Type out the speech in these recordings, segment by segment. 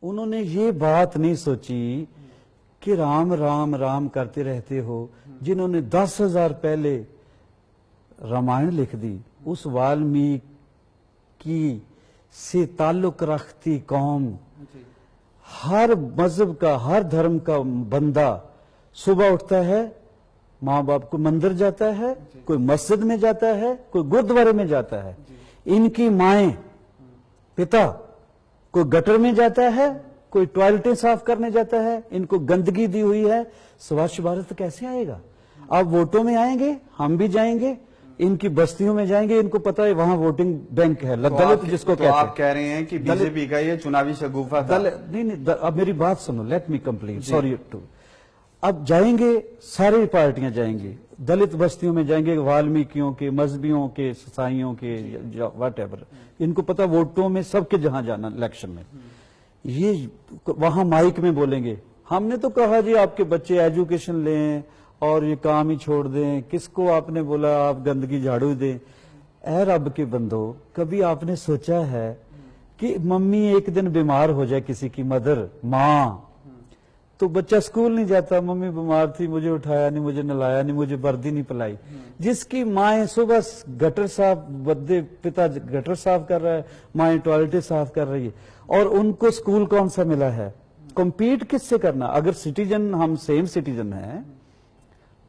उन्होंने ये बात नहीं सोची कि राम राम राम करते रहते हो। जिन्होंने 10,000 पहले रामायण लिख दी, उस वाल्मीकि से ताल्लुक रखती कौम, हर मजहब का, हर धर्म का बंदा सुबह उठता है, माँ बाप को मंदिर जाता है, कोई मस्जिद में जाता है, कोई गुरुद्वारे में जाता है। इनकी माएं, पिता कोई गटर में जाता है, कोई टॉयलेटें साफ करने जाता है। इनको गंदगी दी हुई है। स्वच्छ भारत कैसे आएगा? अब वोटों में आएंगे, हम भी जाएंगे, इनकी बस्तियों में जाएंगे, इनको पता है वहां वोटिंग बैंक है, दलित जिसको कहते हैं। आप कह रहे हैं कि बीजेपी का ये चुनावी शगुफा था। नहीं, अब मेरी बात सुनो, let me complete, sorry to. अब जाएंगे, सारी पार्टियां जाएंगी, दलित बस्तियों में जाएंगे, वाल्मीकियों के, मजहबियों के, ईसाइयों के, वट एवर। इनको पता वोटों में सबके जहां जाना इलेक्शन में, ये वहां माइक में बोलेंगे। हमने तो कहा जी आपके बच्चे एजुकेशन लें और ये काम ही छोड़ दें। किसको आपने बोला आप गंदगी झाड़ू दें? ऐ रब के बंदो, कभी आपने सोचा है कि मम्मी एक दिन बीमार हो जाए, किसी की मदर, माँ, तो बच्चा स्कूल नहीं जाता, मम्मी बीमार थी, मुझे उठाया नहीं, मुझे नलाया नहीं, मुझे वर्दी नहीं पिलाई। जिसकी माएँ सुबह गटर साफ, बद्दे पिता गटर साफ कर रहा है, माएँ टॉयलेटें साफ कर रही है, और उनको स्कूल कौन सा मिला है? कंपीट किससे करना? अगर सिटीजन, हम सेम सिटीजन हैं,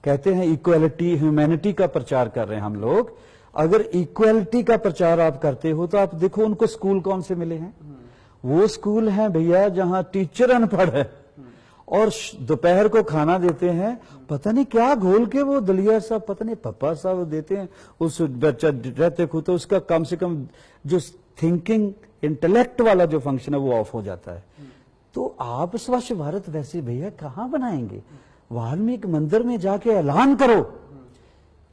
कहते हैं इक्वालिटी, ह्यूमैनिटी का प्रचार कर रहे हैं हम लोग। अगर इक्वालिटी का प्रचार आप करते हो तो आप देखो उनको स्कूल कौन से मिले हैं। वो स्कूल हैं भैया जहां टीचर अनपढ़ है और दोपहर को खाना देते हैं, पता नहीं क्या घोल के वो दलिया साहब, पता नहीं पप्पा साहब देते हैं। उस बच्चा रहते खुद तो उसका कम से कम जो थिंकिंग इंटेलेक्ट वाला जो फंक्शन है वो ऑफ हो जाता है। तो आप स्वच्छ भारत वैसे भैया कहां बनाएंगे? वाल्मीकि मंदिर में जाके ऐलान करो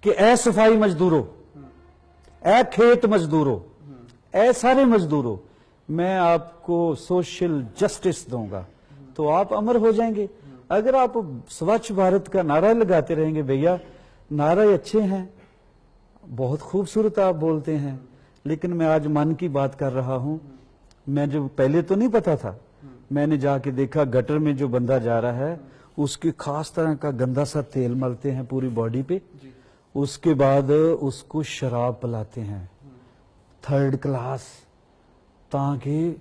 कि ए सफाई मजदूरों, ए खेत मजदूरों, ए सारे मजदूरों, मैं आपको सोशल जस्टिस दूंगा, तो आप अमर हो जाएंगे। अगर आप स्वच्छ भारत का नारा लगाते रहेंगे, भैया नारे अच्छे हैं, बहुत खूबसूरत आप बोलते हैं, लेकिन मैं आज मन की बात कर रहा हूं। मैं जो पहले तो नहीं पता था, मैंने जाके देखा गटर में जो बंदा जा रहा है उसके खास तरह का गंदा सा तेल मलते हैं पूरी बॉडी पे, उसके बाद उसको शराब पिलाते हैं 3rd क्लास, ताकि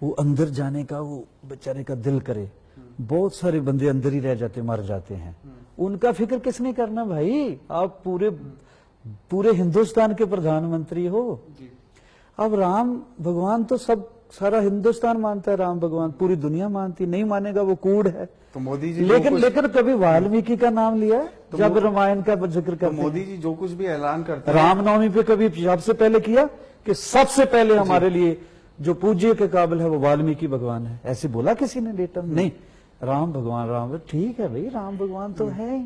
वो अंदर जाने का वो बेचारे का दिल करे। बहुत सारे बंदे अंदर ही रह जाते, मर जाते हैं। उनका फिक्र किसने करना भाई? आप पूरे हिंदुस्तान के प्रधानमंत्री हो। अब राम भगवान तो सब सारा हिंदुस्तान मानता है, राम भगवान पूरी दुनिया मानती, नहीं मानेगा वो कूड़ है। तो मोदी जी लेकिन कभी वाल्मीकि का नाम लिया तो जब रामायण का जिक्र करते? मोदी जी जो कुछ भी ऐलान करते हैं, रामनवमी पे कभी सबसे पहले किया कि सबसे पहले हमारे लिए जो पूज्य के काबिल है वो वाल्मीकि भगवान है, ऐसे बोला किसी ने डेटा? नहीं, राम भगवान, राम ठीक है भाई, राम भगवान तो है ही।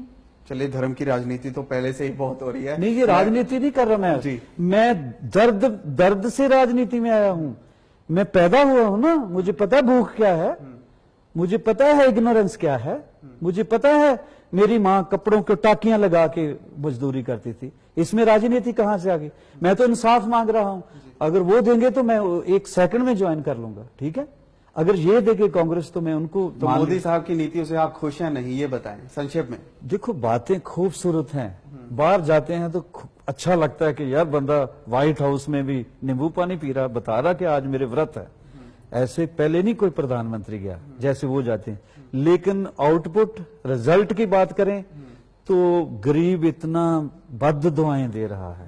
चलिए, धर्म की राजनीति तो पहले से ही बहुत हो रही है। नहीं, ये राजनीति नहीं कर रहा मैं दर्द से राजनीति में आया हूं। मैं पैदा हुआ हूं ना, मुझे पता है भूख क्या है, मुझे पता है इग्नोरेंस क्या है, मुझे पता है मेरी माँ कपड़ों को टाकियां लगा के मजदूरी करती थी। इसमें राजनीति कहां से आ गई? मैं तो इंसाफ मांग रहा हूं, अगर वो देंगे तो मैं 1 सेकंड में ज्वाइन कर लूंगा, ठीक है? अगर ये देखे कांग्रेस तो मैं उनको। तो मोदी साहब की नीतियों से आप खुश हैं नहीं, ये बताएं संक्षेप में। देखो, बातें खूबसूरत हैं, बाहर जाते हैं तो अच्छा लगता है कि यार बंदा व्हाइट हाउस में भी नींबू पानी पी रहा, बता रहा कि आज मेरे व्रत है। ऐसे पहले नहीं कोई प्रधानमंत्री गया जैसे वो जाते हैं। लेकिन आउटपुट, रिजल्ट की बात करें तो गरीब इतना बद दुआएं दे रहा है।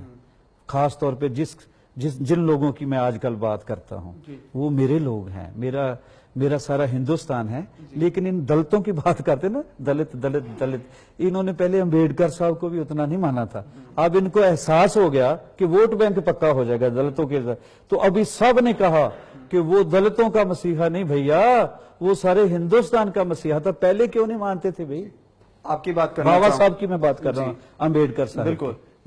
खास तौर पे जिन लोगों की मैं आजकल बात करता हूं वो मेरे लोग हैं, मेरा सारा हिंदुस्तान है। लेकिन इन दलितों की बात करते ना, दलित दलित दलित, इन्होंने पहले अंबेडकर साहब को भी उतना नहीं माना था। अब इनको एहसास हो गया कि वोट बैंक पक्का हो जाएगा दलितों के, तो अभी सब ने कहा कि वो दलितों का मसीहा नहीं भैया, वो सारे हिंदुस्तान का मसीहा था। पहले क्यों नहीं मानते थे भाई? आपकी बात कर बाबा साहब की मैं बात कर रहा हूँ, अंबेडकर साहब। बिल्कुल।